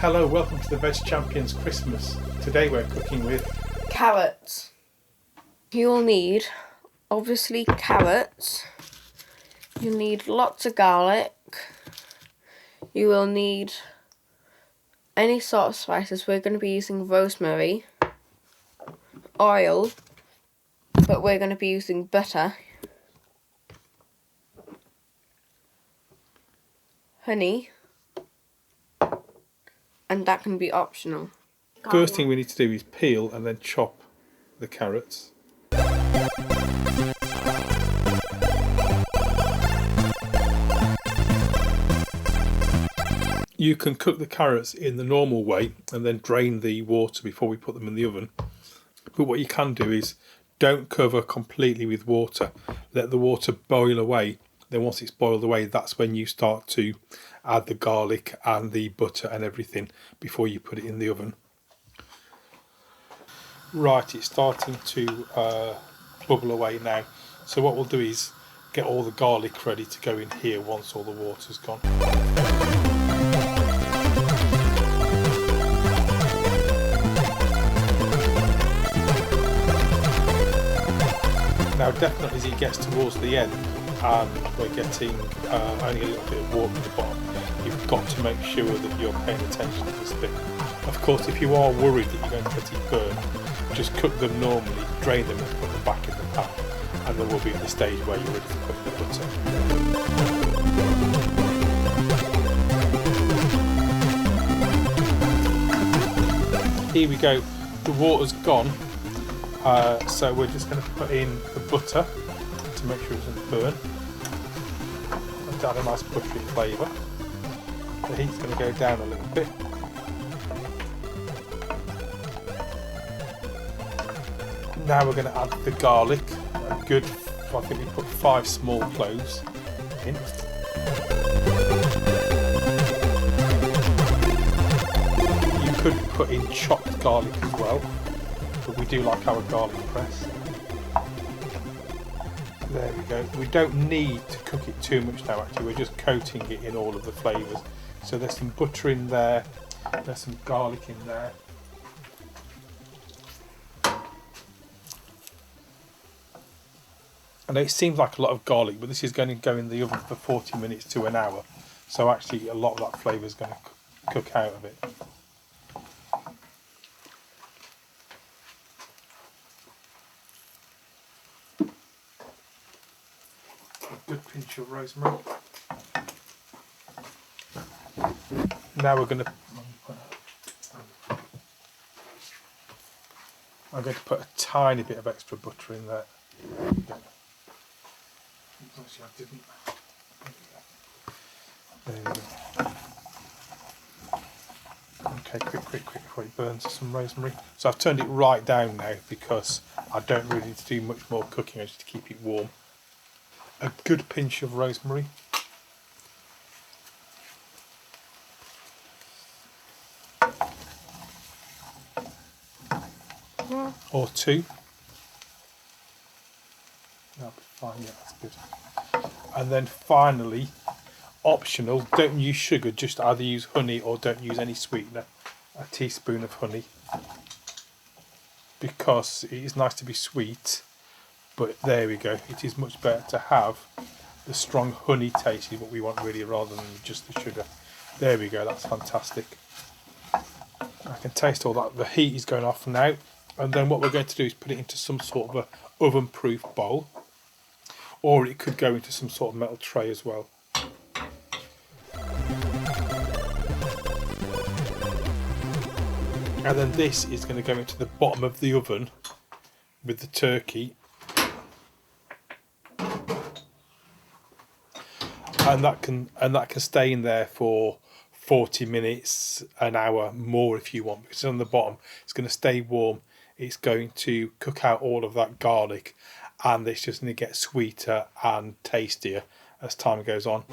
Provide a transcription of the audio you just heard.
Hello, welcome to the Veg Champions Christmas. Today we're cooking with carrots. You'll need, obviously, carrots. You'll need lots of garlic. You will need any sort of spices. We're going to be using rosemary, oil, but we're going to be using butter, honey, and that can be optional. First thing we need to do is peel and then chop the carrots. You can cook the carrots in the normal way and then drain the water before we put them in the oven. But what you can do is don't cover completely with water. Let the water boil away. Then once it's boiled away, that's when you start to add the garlic and the butter and everything before you put it in the oven. Right, it's starting to bubble away now. So what we'll do is get all the garlic ready to go in here once all the water's gone. Now definitely as it gets towards the end and we're getting only a little bit of water at the bottom, you've got to make sure that you're paying attention to this bit. Of course, if you are worried that you're going to get it burned, just cook them normally, drain them and put them back in the pan, and then we'll be at the stage where you're ready to put the butter. Here we go, the water's gone, so we're just going to put in the butter to make sure it doesn't burn. To add a nice buttery flavour. The heat's going to go down a little bit. Now we're going to add the garlic, a good, I think we put 5 small cloves in. You could put in chopped garlic as well, but we do like our garlic press. There we go. We don't need to cook it too much now actually, we're just coating it in all of the flavours. So there's some butter in there, there's some garlic in there. I know it seems like a lot of garlic, but this is going to go in the oven for 40 minutes to an hour. So actually a lot of that flavour is going to cook out of it. A good pinch of rosemary. Now we're going to... I'm going to put a tiny bit of extra butter in there. Actually, I didn't. There we go. Okay, quick before it burns, some rosemary. So I've turned it right down now because I don't really need to do much more cooking, just to keep it warm. A good pinch of rosemary. Or 2. That'll be fine, yeah, that's good. And then finally, optional, don't use sugar, just either use honey or don't use any sweetener. A teaspoon of honey. Because it is nice to be sweet, but there we go, it is much better to have the strong honey taste is what we want really, rather than just the sugar. There we go, that's fantastic. I can taste all that, the heat is going off now. And then what we're going to do is put it into some sort of a oven-proof bowl. Or it could go into some sort of metal tray as well. And then this is going to go into the bottom of the oven with the turkey. And that can stay in there for 40 minutes, an hour, more if you want, because it's on the bottom. It's going to stay warm. It's going to cook out all of that garlic, and it's just going to get sweeter and tastier as time goes on.